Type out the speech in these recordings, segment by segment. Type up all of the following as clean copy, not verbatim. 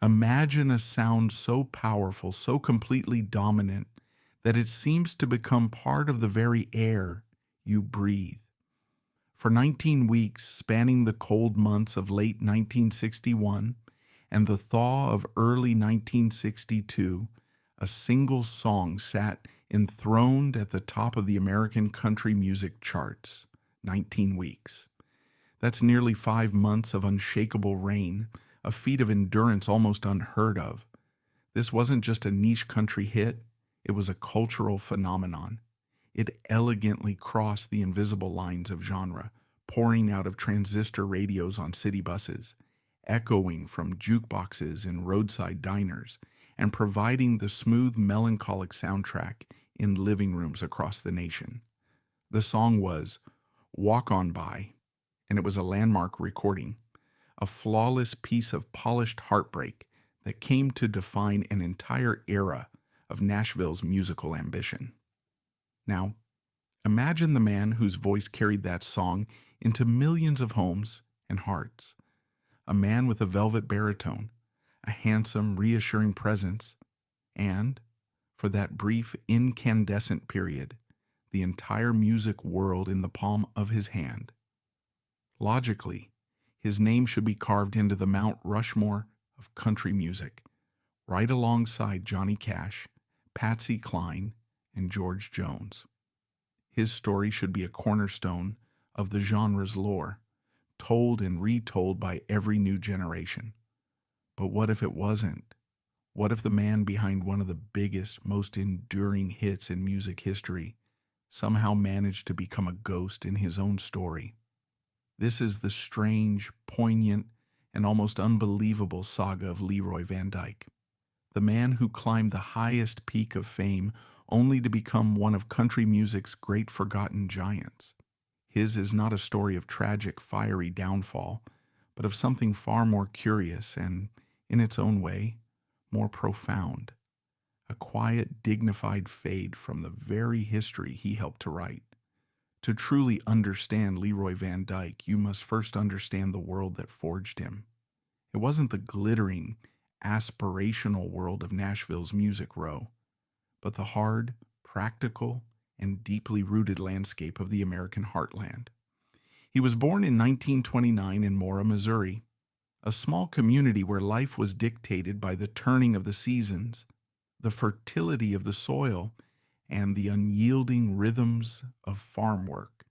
Imagine a sound so powerful, so completely dominant, that it seems to become part of the very air you breathe. For 19 weeks, spanning the cold months of late 1961 and the thaw of early 1962, a single song sat enthroned at the top of the American country music charts. 19 weeks. That's nearly 5 months of unshakable reign, a feat of endurance almost unheard of. This wasn't just a niche country hit, it was a cultural phenomenon. It elegantly crossed the invisible lines of genre, pouring out of transistor radios on city buses, echoing from jukeboxes in roadside diners, and providing the smooth, melancholic soundtrack in living rooms across the nation. The song was Walk On By, and it was a landmark recording, a flawless piece of polished heartbreak that came to define an entire era of Nashville's musical ambition. Now, imagine the man whose voice carried that song into millions of homes and hearts. A man with a velvet baritone, a handsome, reassuring presence, and, for that brief, incandescent period, the entire music world in the palm of his hand. Logically, his name should be carved into the Mount Rushmore of country music, right alongside Johnny Cash, Patsy Cline, and George Jones. His story should be a cornerstone of the genre's lore, told and retold by every new generation. But what if it wasn't? What if the man behind one of the biggest, most enduring hits in music history somehow managed to become a ghost in his own story? This is the strange, poignant, and almost unbelievable saga of Leroy Van Dyke, the man who climbed the highest peak of fame only to become one of country music's great forgotten giants. His is not a story of tragic, fiery downfall, but of something far more curious and, in its own way, more profound. A quiet, dignified fade from the very history he helped to write. To truly understand Leroy Van Dyke, you must first understand the world that forged him. It wasn't the glittering, aspirational world of Nashville's Music Row, but the hard, practical, and deeply rooted landscape of the American heartland. He was born in 1929 in Mora, Missouri, a small community where life was dictated by the turning of the seasons, the fertility of the soil, and the unyielding rhythms of farm work.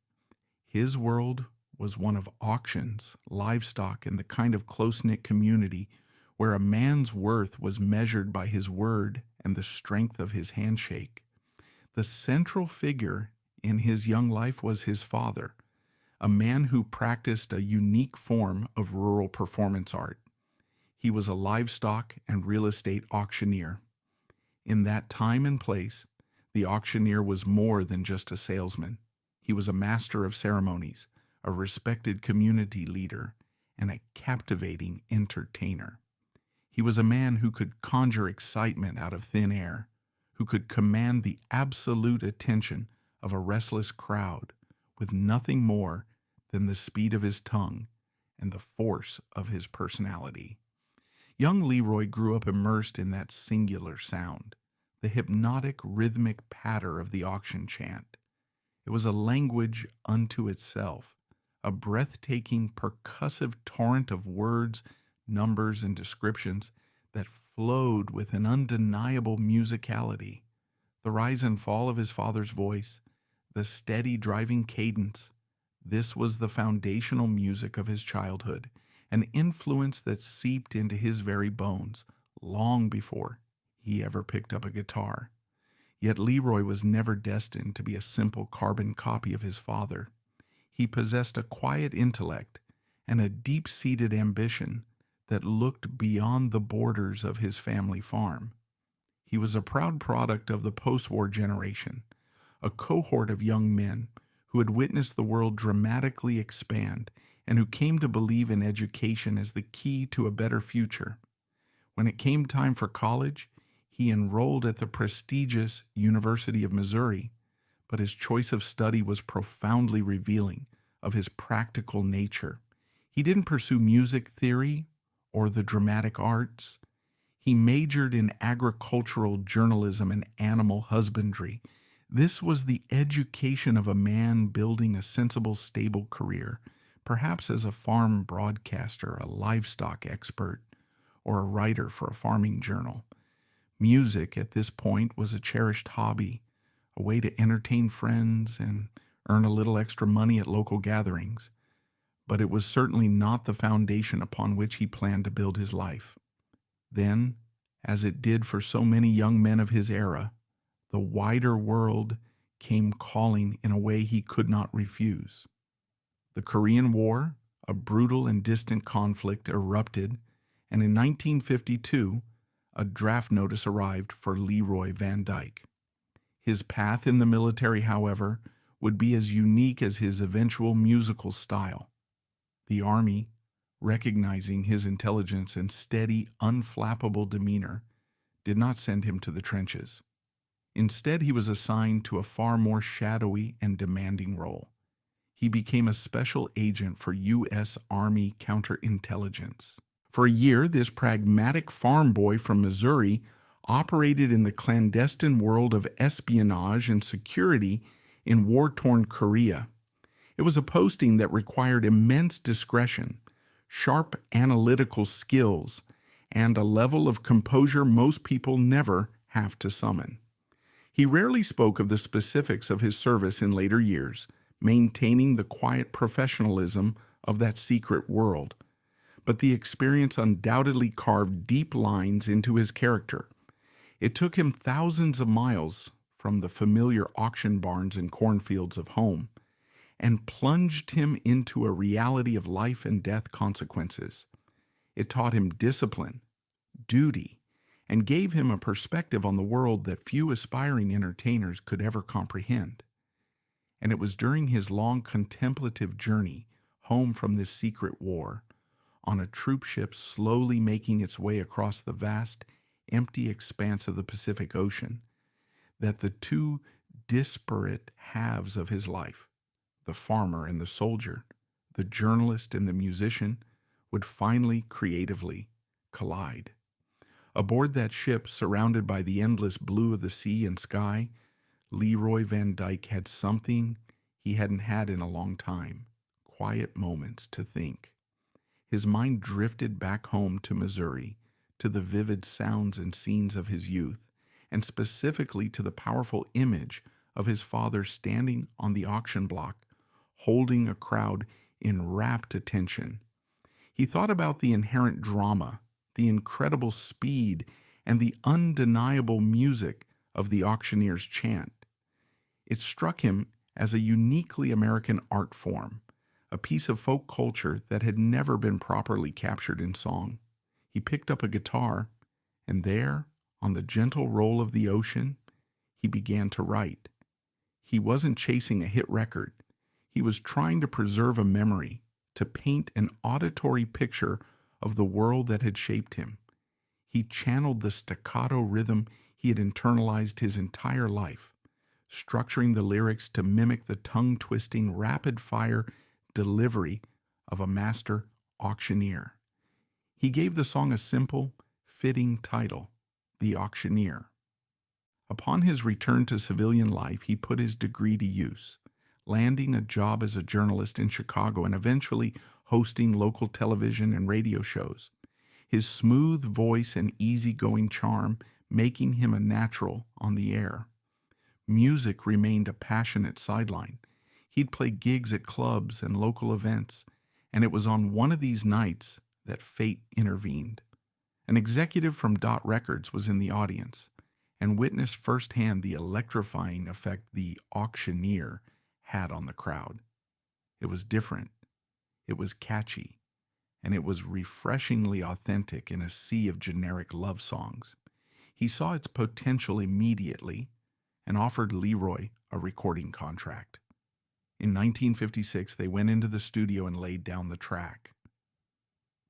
His world was one of auctions, livestock, and the kind of close-knit community where a man's worth was measured by his word and the strength of his handshake. The central figure in his young life was his father, a man who practiced a unique form of rural performance art. He was a livestock and real estate auctioneer. In that time and place, the auctioneer was more than just a salesman. He was a master of ceremonies, a respected community leader, and a captivating entertainer. He was a man who could conjure excitement out of thin air, who could command the absolute attention of a restless crowd with nothing more than the speed of his tongue and the force of his personality. Young Leroy grew up immersed in that singular sound, the hypnotic rhythmic patter of the auction chant. It was a language unto itself, a breathtaking percussive torrent of words, numbers, and descriptions that flowed with an undeniable musicality. The rise and fall of his father's voice, the steady driving cadence, this was the foundational music of his childhood, an influence that seeped into his very bones long before he ever picked up a guitar. Yet Leroy was never destined to be a simple carbon copy of his father. He possessed a quiet intellect and a deep-seated ambition that looked beyond the borders of his family farm. He was a proud product of the post-war generation, a cohort of young men who had witnessed the world dramatically expand and who came to believe in education as the key to a better future. When it came time for college, he enrolled at the prestigious University of Missouri, but his choice of study was profoundly revealing of his practical nature. He didn't pursue music theory or the dramatic arts. He majored in agricultural journalism and animal husbandry. This was the education of a man building a sensible, stable career, perhaps as a farm broadcaster, a livestock expert, or a writer for a farming journal. Music at this point was a cherished hobby, a way to entertain friends and earn a little extra money at local gatherings. But it was certainly not the foundation upon which he planned to build his life. Then, as it did for so many young men of his era, the wider world came calling in a way he could not refuse. The Korean War, a brutal and distant conflict, erupted, and in 1952, a draft notice arrived for Leroy Van Dyke. His path in the military, however, would be as unique as his eventual musical style. The Army, recognizing his intelligence and steady, unflappable demeanor, did not send him to the trenches. Instead, he was assigned to a far more shadowy and demanding role. He became a special agent for U.S. Army counterintelligence. For a year, this pragmatic farm boy from Missouri operated in the clandestine world of espionage and security in war-torn Korea. It was a posting that required immense discretion, sharp analytical skills, and a level of composure most people never have to summon. He rarely spoke of the specifics of his service in later years, maintaining the quiet professionalism of that secret world. But the experience undoubtedly carved deep lines into his character. It took him thousands of miles from the familiar auction barns and cornfields of home, and plunged him into a reality of life and death consequences. It taught him discipline, duty, and gave him a perspective on the world that few aspiring entertainers could ever comprehend. And it was during his long contemplative journey home from this secret war, on a troop ship slowly making its way across the vast, empty expanse of the Pacific Ocean, that the two disparate halves of his life, the farmer and the soldier, the journalist and the musician, would finally creatively collide. Aboard that ship, surrounded by the endless blue of the sea and sky, Leroy Van Dyke had something he hadn't had in a long time: quiet moments to think. His mind drifted back home to Missouri, to the vivid sounds and scenes of his youth, and specifically to the powerful image of his father standing on the auction block, holding a crowd in rapt attention. He thought about the inherent drama, the incredible speed, and the undeniable music of the auctioneer's chant. It struck him as a uniquely American art form, a piece of folk culture that had never been properly captured in song. He picked up a guitar, and there, on the gentle roll of the ocean, he began to write. He wasn't chasing a hit record. He was trying to preserve a memory, to paint an auditory picture of the world that had shaped him. He channeled the staccato rhythm he had internalized his entire life, structuring the lyrics to mimic the tongue-twisting, rapid-fire delivery of a master auctioneer. He gave the song a simple, fitting title, The Auctioneer. Upon his return to civilian life, he put his degree to use, landing a job as a journalist in Chicago and eventually hosting local television and radio shows. His smooth voice and easygoing charm making him a natural on the air. Music remained a passionate sideline. He'd play gigs at clubs and local events, and it was on one of these nights that fate intervened. An executive from Dot Records was in the audience and witnessed firsthand the electrifying effect the auctioneer had on the crowd. It was different, it was catchy, and it was refreshingly authentic in a sea of generic love songs. He saw its potential immediately and offered Leroy a recording contract. In 1956, they went into the studio and laid down the track.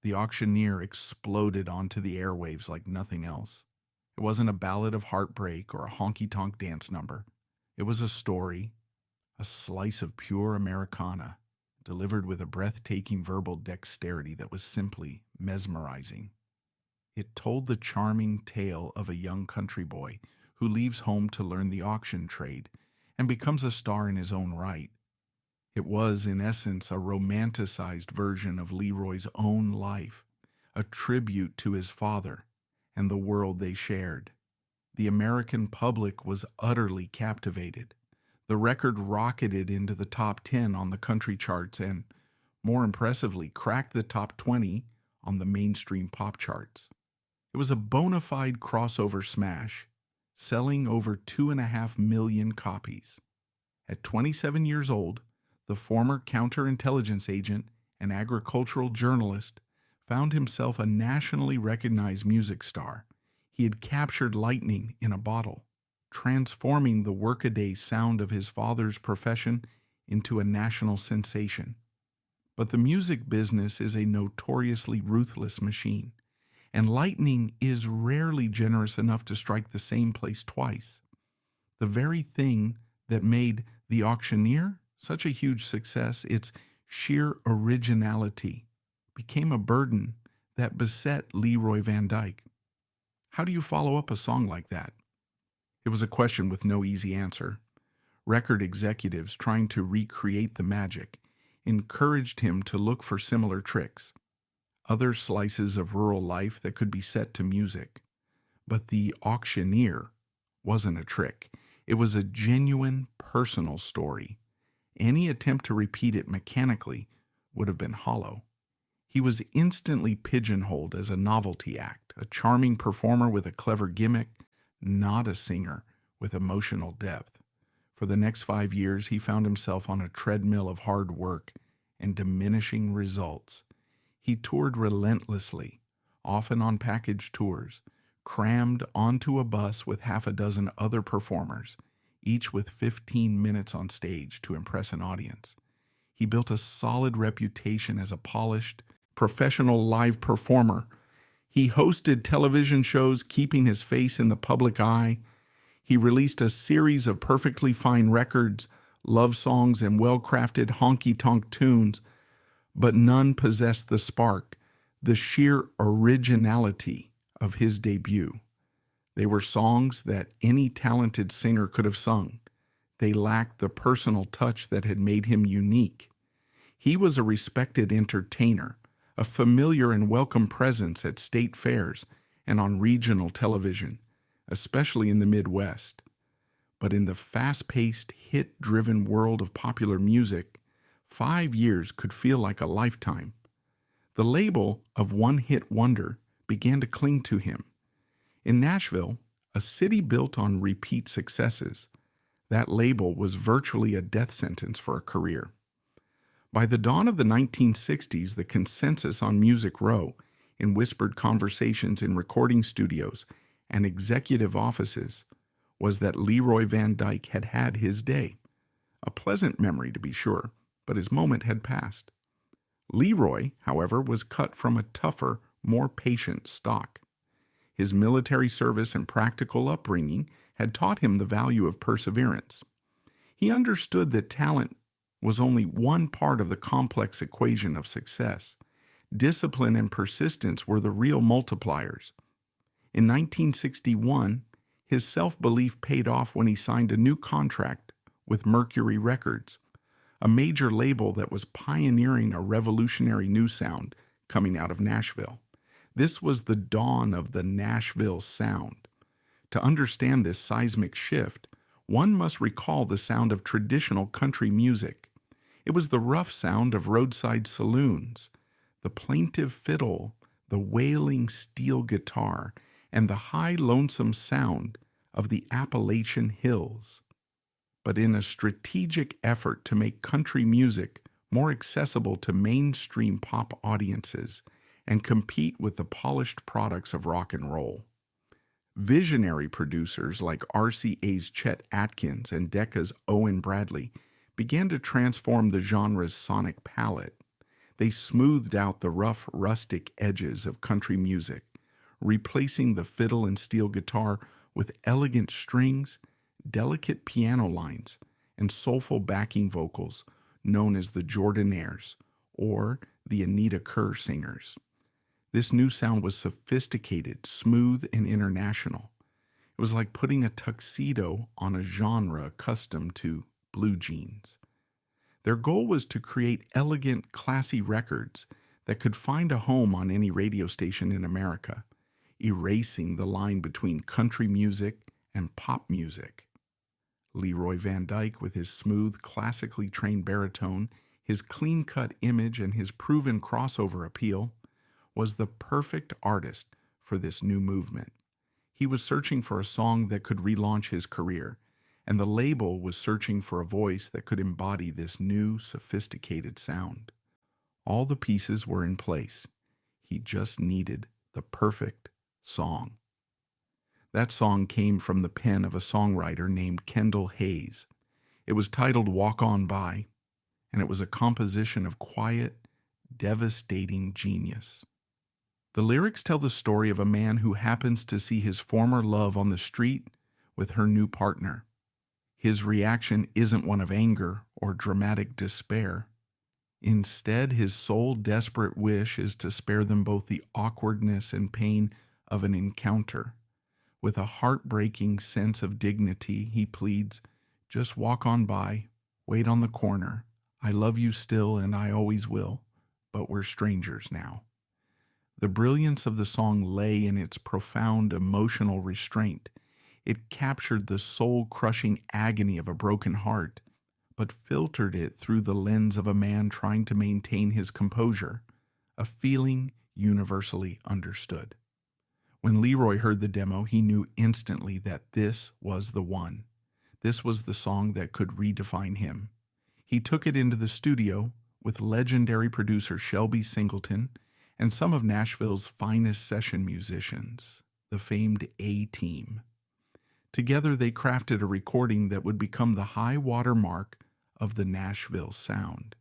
The Auctioneer exploded onto the airwaves like nothing else. It wasn't a ballad of heartbreak or a honky-tonk dance number. It was a story, a slice of pure Americana, delivered with a breathtaking verbal dexterity that was simply mesmerizing. It told the charming tale of a young country boy who leaves home to learn the auction trade and becomes a star in his own right. It was, in essence, a romanticized version of Leroy's own life, a tribute to his father and the world they shared. The American public was utterly captivated. The record rocketed into the top 10 on the country charts and, more impressively, cracked the top 20 on the mainstream pop charts. It was a bona fide crossover smash, selling over 2.5 million copies. At 27 years old, the former counterintelligence agent and agricultural journalist found himself a nationally recognized music star. He had captured lightning in a bottle, transforming the workaday sound of his father's profession into a national sensation. But the music business is a notoriously ruthless machine, and lightning is rarely generous enough to strike the same place twice. The very thing that made The Auctioneer such a huge success, its sheer originality, became a burden that beset Leroy Van Dyke. How do you follow up a song like that? It was a question with no easy answer. Record executives trying to recreate the magic encouraged him to look for similar tricks, other slices of rural life that could be set to music. But The Auctioneer wasn't a trick. It was a genuine personal story. Any attempt to repeat it mechanically would have been hollow. He was instantly pigeonholed as a novelty act, a charming performer with a clever gimmick, not a singer with emotional depth. For the next 5 years, he found himself on a treadmill of hard work and diminishing results. He toured relentlessly, often on package tours, crammed onto a bus with half a dozen other performers, each with 15 minutes on stage to impress an audience. He built a solid reputation as a polished, professional live performer. He hosted television shows, keeping his face in the public eye. He released a series of perfectly fine records, love songs, and well-crafted honky-tonk tunes, but none possessed the spark, the sheer originality of his debut. They were songs that any talented singer could have sung. They lacked the personal touch that had made him unique. He was a respected entertainer, a familiar and welcome presence at state fairs and on regional television, especially in the Midwest. But in the fast-paced, hit-driven world of popular music, 5 years could feel like a lifetime. The label of one-hit wonder began to cling to him. In Nashville, a city built on repeat successes, that label was virtually a death sentence for a career. By the dawn of the 1960s, the consensus on Music Row, in whispered conversations in recording studios and executive offices, was that Leroy Van Dyke had had his day. A pleasant memory, to be sure, but his moment had passed. Leroy, however, was cut from a tougher, more patient stock. His military service and practical upbringing had taught him the value of perseverance. He understood that talent was only one part of the complex equation of success. Discipline and persistence were the real multipliers. In 1961, his self-belief paid off when he signed a new contract with Mercury Records, a major label that was pioneering a revolutionary new sound coming out of Nashville. This was the dawn of the Nashville Sound. To understand this seismic shift, one must recall the sound of traditional country music. It was the rough sound of roadside saloons, the plaintive fiddle, the wailing steel guitar, and the high lonesome sound of the Appalachian Hills. But in a strategic effort to make country music more accessible to mainstream pop audiences and compete with the polished products of rock and roll, visionary producers like RCA's Chet Atkins and Decca's Owen Bradley began to transform the genre's sonic palette. They smoothed out the rough, rustic edges of country music, replacing the fiddle and steel guitar with elegant strings, delicate piano lines, and soulful backing vocals known as the Jordanaires or the Anita Kerr singers. This new sound was sophisticated, smooth, and international. It was like putting a tuxedo on a genre accustomed to blue jeans. Their goal was to create elegant, classy records that could find a home on any radio station in America, erasing the line between country music and pop music. Leroy Van Dyke, with his smooth, classically trained baritone, his clean-cut image, and his proven crossover appeal, was the perfect artist for this new movement. He was searching for a song that could relaunch his career, and the label was searching for a voice that could embody this new, sophisticated sound. All the pieces were in place. He just needed the perfect song. That song came from the pen of a songwriter named Kendall Hayes. It was titled Walk On By, and it was a composition of quiet, devastating genius. The lyrics tell the story of a man who happens to see his former love on the street with her new partner. His reaction isn't one of anger or dramatic despair. Instead, his sole desperate wish is to spare them both the awkwardness and pain of an encounter. With a heartbreaking sense of dignity, he pleads, "Just walk on by, wait on the corner. I love you still and I always will, but we're strangers now." The brilliance of the song lay in its profound emotional restraint. It captured the soul-crushing agony of a broken heart, but filtered it through the lens of a man trying to maintain his composure, a feeling universally understood. When Leroy heard the demo, he knew instantly that this was the one. This was the song that could redefine him. He took it into the studio with legendary producer Shelby Singleton and some of Nashville's finest session musicians, the famed A-Team. Together they crafted a recording that would become the high water mark of the Nashville Sound.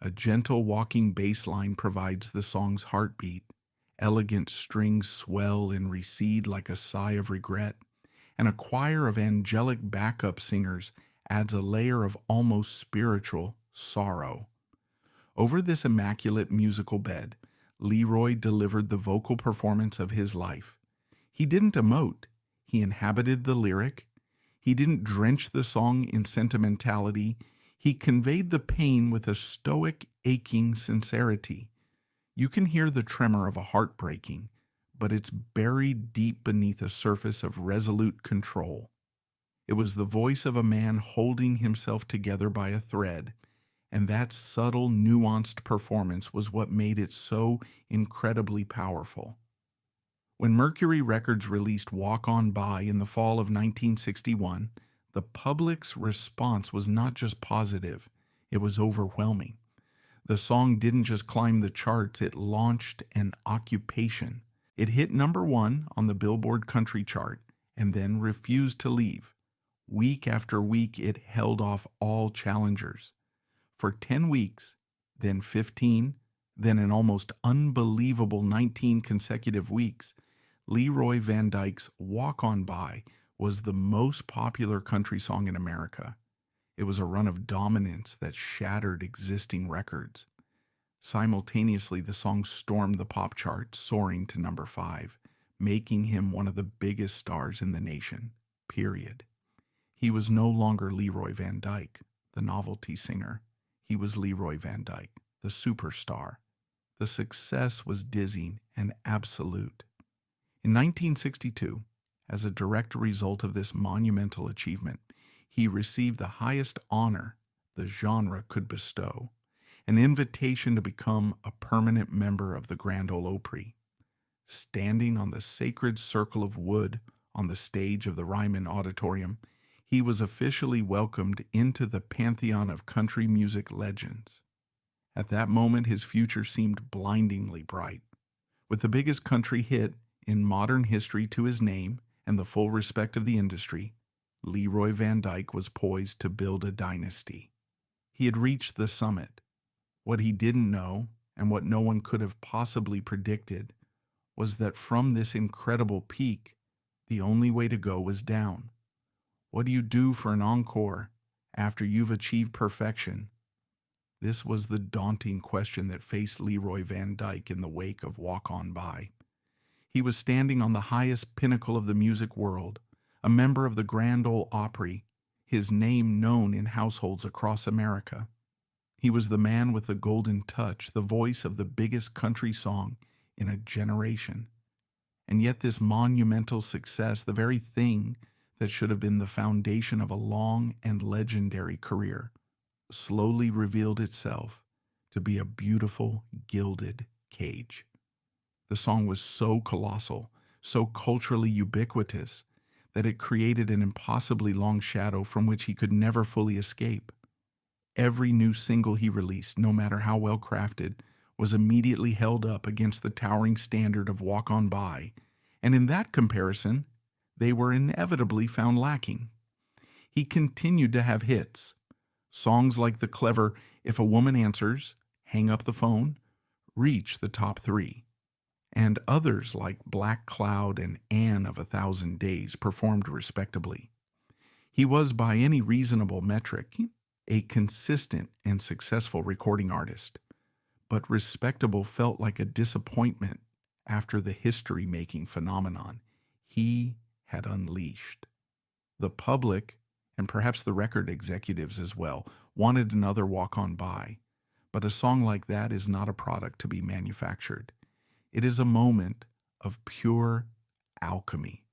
A gentle walking bass line provides the song's heartbeat. Elegant strings swell and recede like a sigh of regret, and a choir of angelic backup singers adds a layer of almost spiritual sorrow. Over this immaculate musical bed, Leroy delivered the vocal performance of his life. He didn't emote, he inhabited the lyric. He didn't drench the song in sentimentality. He conveyed the pain with a stoic, aching sincerity. You can hear the tremor of a heart breaking, but it's buried deep beneath a surface of resolute control. It was the voice of a man holding himself together by a thread, and that subtle, nuanced performance was what made it so incredibly powerful. When Mercury Records released Walk On By in the fall of 1961, the public's response was not just positive, it was overwhelming. The song didn't just climb the charts, it launched an occupation. It hit #1 on the Billboard Country chart and then refused to leave. Week after week, it held off all challengers. For 10 weeks, then 15, then an almost unbelievable 19 consecutive weeks, Leroy Van Dyke's Walk On By was the most popular country song in America. It was a run of dominance that shattered existing records. Simultaneously, the song stormed the pop chart, soaring to #5, making him one of the biggest stars in the nation, period. He was no longer Leroy Van Dyke, the novelty singer. He was Leroy Van Dyke, the superstar. The success was dizzying and absolute. In 1962, as a direct result of this monumental achievement, he received the highest honor the genre could bestow, an invitation to become a permanent member of the Grand Ole Opry. Standing on the sacred circle of wood on the stage of the Ryman Auditorium, he was officially welcomed into the pantheon of country music legends. At that moment, his future seemed blindingly bright. With the biggest country hit in modern history to his name and the full respect of the industry, Leroy Van Dyke was poised to build a dynasty. He had reached the summit. What he didn't know, and what no one could have possibly predicted, was that from this incredible peak, the only way to go was down. What do you do for an encore after you've achieved perfection? This was the daunting question that faced Leroy Van Dyke in the wake of Walk On By. He was standing on the highest pinnacle of the music world, a member of the Grand Ole Opry, his name known in households across America. He was the man with the golden touch, the voice of the biggest country song in a generation. And yet this monumental success, the very thing that should have been the foundation of a long and legendary career, slowly revealed itself to be a beautiful, gilded cage. The song was so colossal, so culturally ubiquitous, that it created an impossibly long shadow from which he could never fully escape. Every new single he released, no matter how well crafted, was immediately held up against the towering standard of Walk On By, and in that comparison, they were inevitably found lacking. He continued to have hits. Songs like the clever If a Woman Answers, Hang Up the Phone, reached the top 3. And others like Black Cloud and Anne of 1,000 Days performed respectably. He was, by any reasonable metric, a consistent and successful recording artist, but respectable felt like a disappointment after the history-making phenomenon he had unleashed. The public, and perhaps the record executives as well, wanted another Walk On By, but a song like that is not a product to be manufactured. It is a moment of pure alchemy,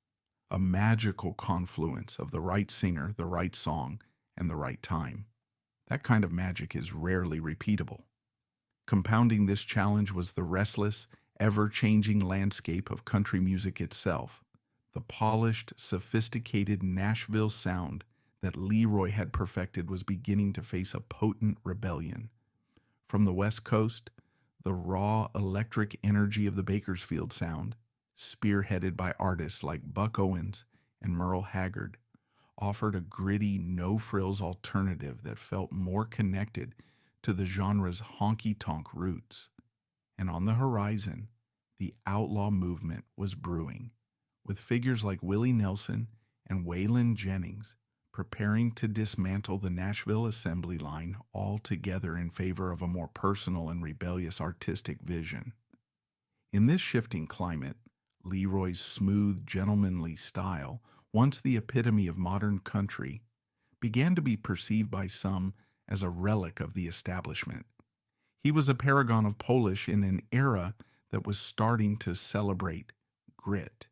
a magical confluence of the right singer, the right song, and the right time. That kind of magic is rarely repeatable. Compounding this challenge was the restless, ever-changing landscape of country music itself, the polished, sophisticated Nashville sound that Leroy had perfected was beginning to face a potent rebellion. From the West Coast, the raw electric energy of the Bakersfield sound, spearheaded by artists like Buck Owens and Merle Haggard, offered a gritty, no-frills alternative that felt more connected to the genre's honky-tonk roots. And on the horizon, the outlaw movement was brewing, with figures like Willie Nelson and Waylon Jennings preparing to dismantle the Nashville assembly line altogether in favor of a more personal and rebellious artistic vision. In this shifting climate, Leroy's smooth, gentlemanly style, once the epitome of modern country, began to be perceived by some as a relic of the establishment. He was a paragon of Polish in an era that was starting to celebrate grit.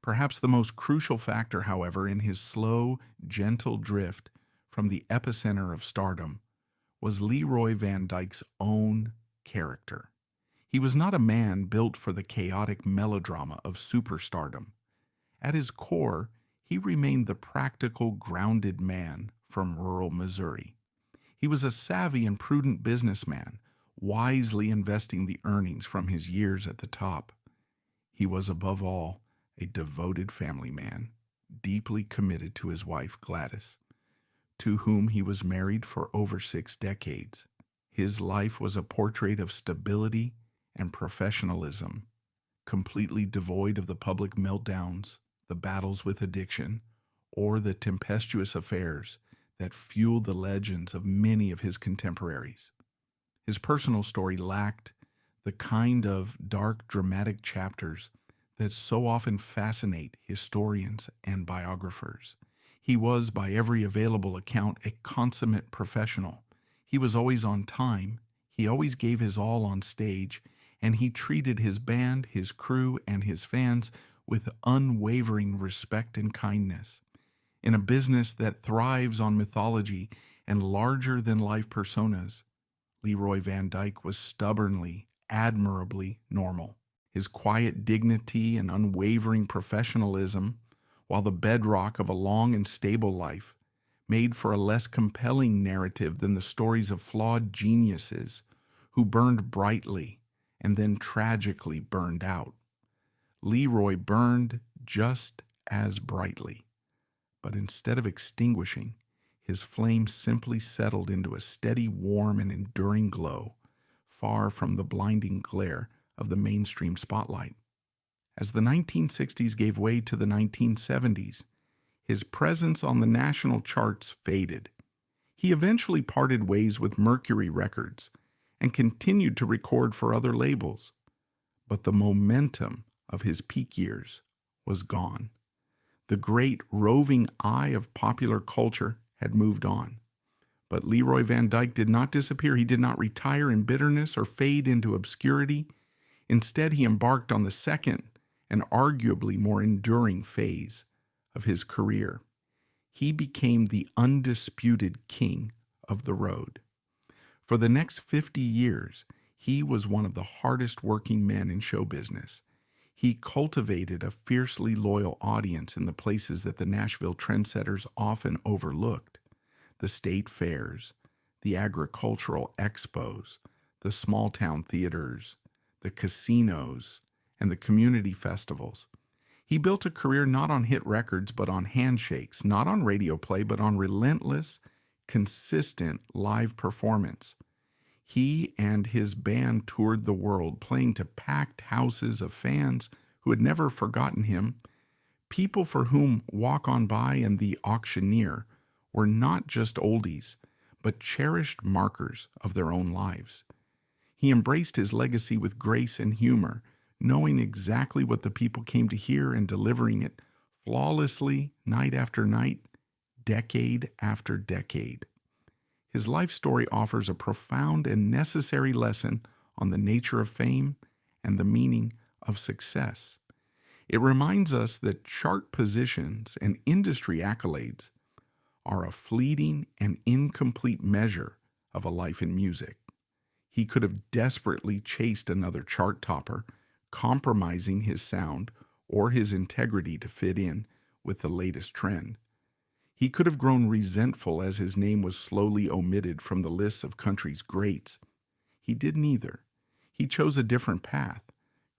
Perhaps the most crucial factor, however, in his slow, gentle drift from the epicenter of stardom was Leroy Van Dyke's own character. He was not a man built for the chaotic melodrama of superstardom. At his core, he remained the practical, grounded man from rural Missouri. He was a savvy and prudent businessman, wisely investing the earnings from his years at the top. He was, above all, a devoted family man, deeply committed to his wife, Gladys, to whom he was married for over 6 decades. His life was a portrait of stability and professionalism, completely devoid of the public meltdowns, the battles with addiction, or the tempestuous affairs that fueled the legends of many of his contemporaries. His personal story lacked the kind of dark, dramatic chapters that so often fascinate historians and biographers. He was, by every available account, a consummate professional. He was always on time, he always gave his all on stage, and he treated his band, his crew, and his fans with unwavering respect and kindness. In a business that thrives on mythology and larger-than-life personas, Leroy Van Dyke was stubbornly, admirably normal. His quiet dignity and unwavering professionalism, while the bedrock of a long and stable life, made for a less compelling narrative than the stories of flawed geniuses who burned brightly and then tragically burned out. Leroy burned just as brightly, but instead of extinguishing, his flame simply settled into a steady, warm, and enduring glow, far from the blinding glare of the mainstream spotlight. As the 1960s gave way to the 1970s, his presence on the national charts faded. He eventually parted ways with Mercury Records and continued to record for other labels, but the momentum of his peak years was gone. The great roving eye of popular culture had moved on. But Leroy Van Dyke did not disappear. He did not retire in bitterness or fade into obscurity. Instead, he embarked on the second and arguably more enduring phase of his career. He became the undisputed king of the road. For the next 50 years, he was one of the hardest working men in show business. He cultivated a fiercely loyal audience in the places that the Nashville trendsetters often overlooked: the state fairs, the agricultural expos, the small-town theaters, the casinos, and the community festivals. He built a career not on hit records but on handshakes, not on radio play but on relentless, consistent live performance. He and his band toured the world, playing to packed houses of fans who had never forgotten him, people for whom Walk On By and The Auctioneer were not just oldies, but cherished markers of their own lives. He embraced his legacy with grace and humor, knowing exactly what the people came to hear and delivering it flawlessly night after night, decade after decade. His life story offers a profound and necessary lesson on the nature of fame and the meaning of success. It reminds us that chart positions and industry accolades are a fleeting and incomplete measure of a life in music. He could have desperately chased another chart topper, compromising his sound or his integrity to fit in with the latest trend. He could have grown resentful as his name was slowly omitted from the lists of country's greats. He did neither. He chose a different path,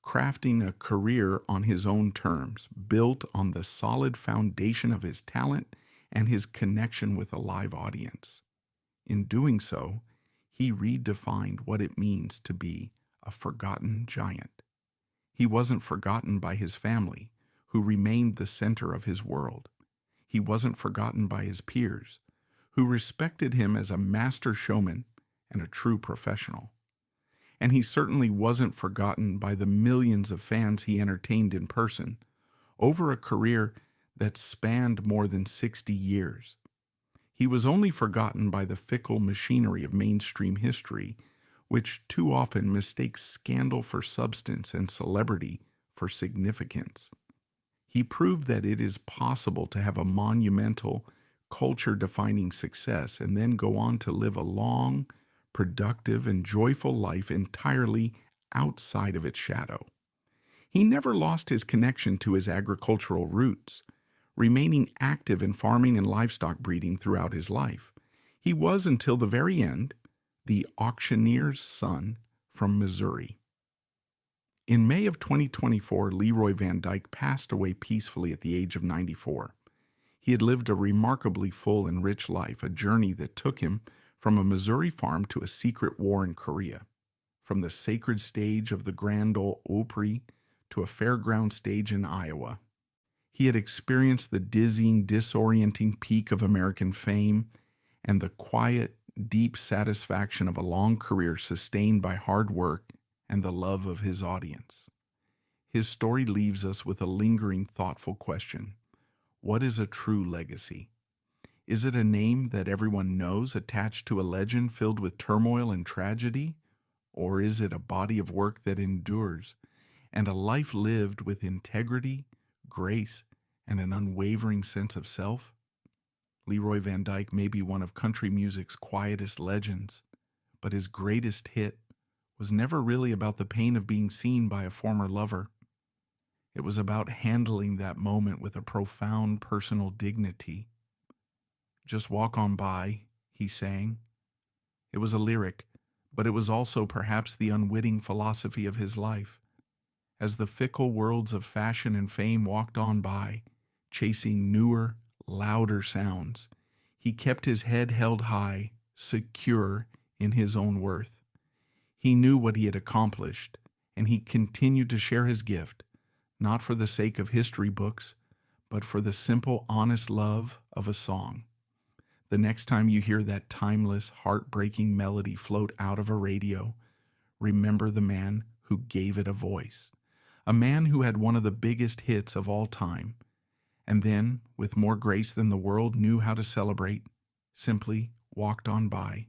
crafting a career on his own terms, built on the solid foundation of his talent and his connection with a live audience. In doing so, he redefined what it means to be a forgotten giant. He wasn't forgotten by his family, who remained the center of his world. He wasn't forgotten by his peers, who respected him as a master showman and a true professional. And he certainly wasn't forgotten by the millions of fans he entertained in person over a career that spanned more than 60 years. He was only forgotten by the fickle machinery of mainstream history, which too often mistakes scandal for substance and celebrity for significance. He proved that it is possible to have a monumental, culture-defining success and then go on to live a long, productive, and joyful life entirely outside of its shadow. He never lost his connection to his agricultural roots, remaining active in farming and livestock breeding throughout his life. He was, until the very end, the auctioneer's son from Missouri. In May of 2024, Leroy Van Dyke passed away peacefully at the age of 94. He had lived a remarkably full and rich life, a journey that took him from a Missouri farm to a secret war in Korea, from the sacred stage of the Grand Ole Opry to a fairground stage in Iowa. He had experienced the dizzying, disorienting peak of American fame and the quiet, deep satisfaction of a long career sustained by hard work and the love of his audience. His story leaves us with a lingering, thoughtful question. What is a true legacy? Is it a name that everyone knows attached to a legend filled with turmoil and tragedy? Or is it a body of work that endures and a life lived with integrity, grace, and an unwavering sense of self? Leroy Van Dyke may be one of country music's quietest legends, but his greatest hit was never really about the pain of being seen by a former lover. It was about handling that moment with a profound personal dignity. "Just walk on by," he sang. It was a lyric, but it was also perhaps the unwitting philosophy of his life. As the fickle worlds of fashion and fame walked on by, chasing newer, louder sounds, he kept his head held high, secure in his own worth. He knew what he had accomplished, and he continued to share his gift, not for the sake of history books, but for the simple, honest love of a song. The next time you hear that timeless, heartbreaking melody float out of a radio, remember the man who gave it a voice. A man who had one of the biggest hits of all time, and then, with more grace than the world knew how to celebrate, simply walked on by.